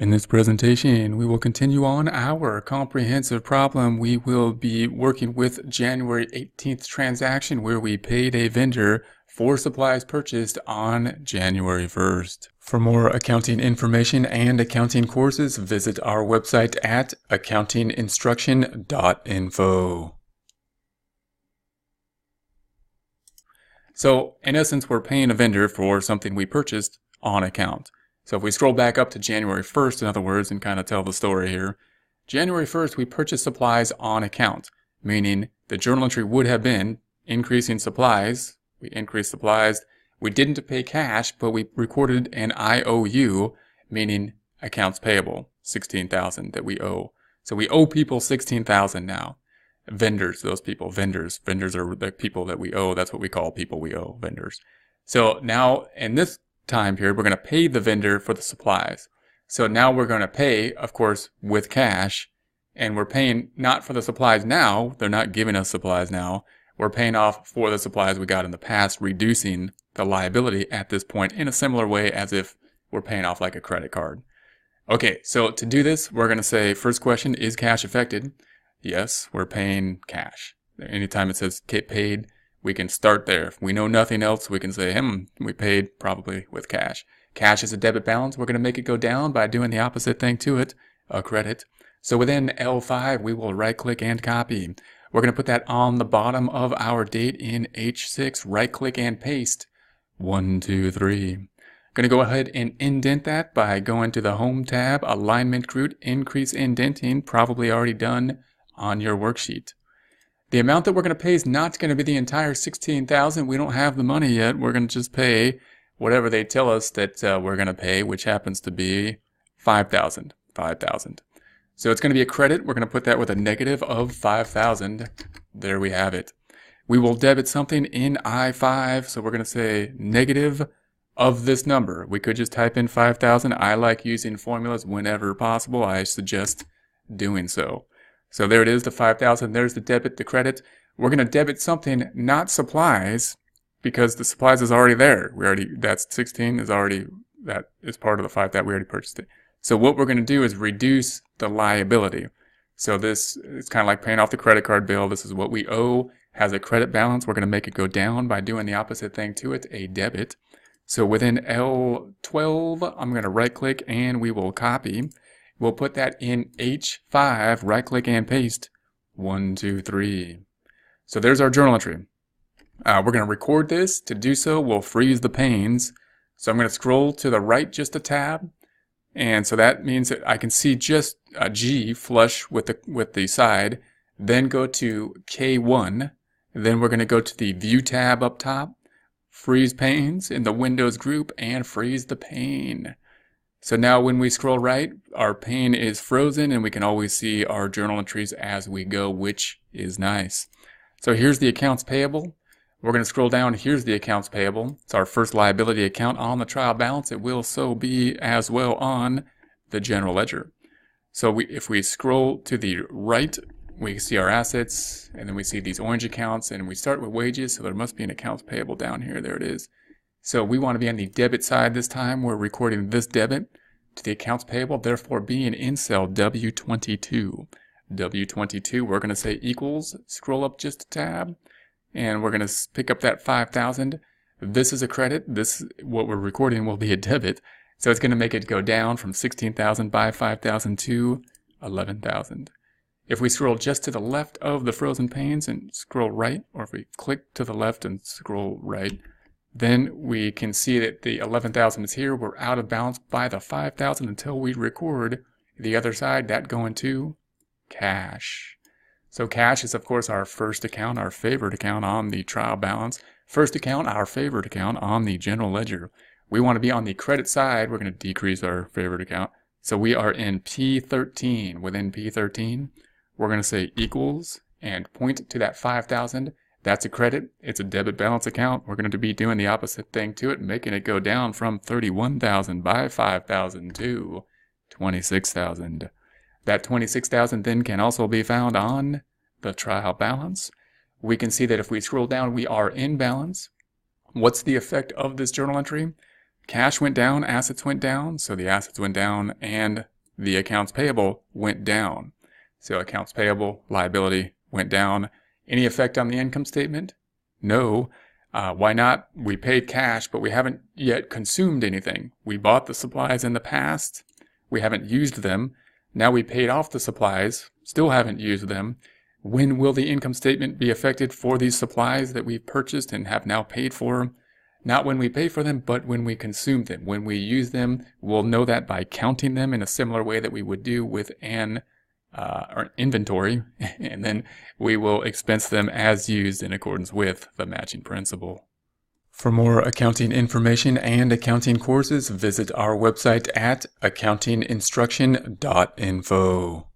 In this presentation, we will continue on our comprehensive problem. We will be working with January 18th transaction where we paid a vendor for supplies purchased on January 1st. For more accounting information and accounting courses, visit our website at accountinginstruction.info. So, in essence, we're paying a vendor for something we purchased on account. So if we scroll back up to January 1st, in other words, and kind of tell the story here, January 1st, we purchased supplies on account, meaning the journal entry would have been increasing supplies. We increased supplies. We didn't pay cash, but we recorded an IOU, meaning accounts payable, $16,000 that we owe. So we owe people $16,000 now. Vendors, those people, vendors. Vendors are the people that we owe. That's what we call people we owe, vendors. So now, in this time period, we're going to pay the vendor for the supplies. So now we're going to pay, of course, with cash, and we're paying not for the supplies now. They're not giving us supplies now. We're paying off for the supplies we got in the past, reducing the liability at this point in a similar way as if we're paying off like a credit card. Okay, so to do this, we're going to say, first question, is cash affected? Yes, we're paying cash. Anytime it says get paid, we can start there. If we know nothing else, we can say, we paid probably with cash. Cash is a debit balance. We're going to make it go down by doing the opposite thing to it, a credit. So within L5, we will right-click and copy. We're going to put that on the bottom of our date in H6. Right-click and paste. 1, 2, 3. Going to go ahead and indent that by going to the Home tab, Alignment Group, Increase Indenting, probably already done on your worksheet. The amount that we're going to pay is not going to be the entire $16,000. We don't have the money yet. We're going to just pay whatever they tell us that we're going to pay, which happens to be $5,000. So it's going to be a credit. We're going to put that with a negative of $5,000. There we have it. We will debit something in I5. So we're going to say negative of this number. We could just type in 5,000. I like using formulas whenever possible. I suggest doing so. So there it is, the 5,000. There's the debit, the credit. We're going to debit something, not supplies, because the supplies is already there. That's 16 is already, that is part of the 5,000. We already purchased it. So what we're going to do is reduce the liability. So this, it's kind of like paying off the credit card bill. This is what we owe, has a credit balance. We're going to make it go down by doing the opposite thing to it, a debit. So within L12, I'm going to right click and we will copy. We'll put that in H5, right-click and paste, 1, 2, 3. So there's our journal entry. We're going to record this. To do so, we'll freeze the panes. So I'm going to scroll to the right just a tab. And so that means that I can see just a G flush with the side. Then go to K1. Then we're going to go to the View tab up top, freeze panes in the Windows group, and freeze the pane. So now when we scroll right, our pane is frozen and we can always see our journal entries as we go, which is nice. So here's the accounts payable. We're going to scroll down. Here's the accounts payable. It's our first liability account on the trial balance. It will so be as well on the general ledger. So if we scroll to the right, we see our assets, and then we see these orange accounts, and we start with wages, so there must be an accounts payable down here. There it is. So we want to be on the debit side this time. We're recording this debit to the accounts payable, therefore being in cell W22. W22, we're going to say equals, scroll up just a tab, and we're going to pick up that 5,000. This is a credit. What we're recording will be a debit. So it's going to make it go down from 16,000 by 5,000 to 11,000. If we scroll just to the left of the frozen panes and scroll right, or if we click to the left and scroll right, then we can see that the 11,000 is here. We're out of balance by the 5,000 until we record the other side, that going to cash. So cash is, of course, our first account, our favorite account on the trial balance. First account, our favorite account on the general ledger. We want to be on the credit side. We're going to decrease our favorite account. So we are in P13. Within P13, we're going to say equals and point to that 5,000. That's a credit. It's a debit balance account. We're going to be doing the opposite thing to it, making it go down from 31,000 by 5,000 to 26,000. That 26,000 then can also be found on the trial balance. We can see that if we scroll down, we are in balance. What's the effect of this journal entry? cash went down, assets went down, so the assets went down, and the accounts payable went down. So accounts payable, liability went down. Any effect on the income statement? No. Why not? We paid cash, but we haven't yet consumed anything. We bought the supplies in the past. We haven't used them. Now we paid off the supplies, still haven't used them. When will the income statement be affected for these supplies that we've purchased and have now paid for? Not when we pay for them, but when we consume them. When we use them, we'll know that by counting them in a similar way that we would do with an inventory, and then we will expense them as used in accordance with the matching principle. For more accounting information and accounting courses, visit our website at accountinginstruction.info.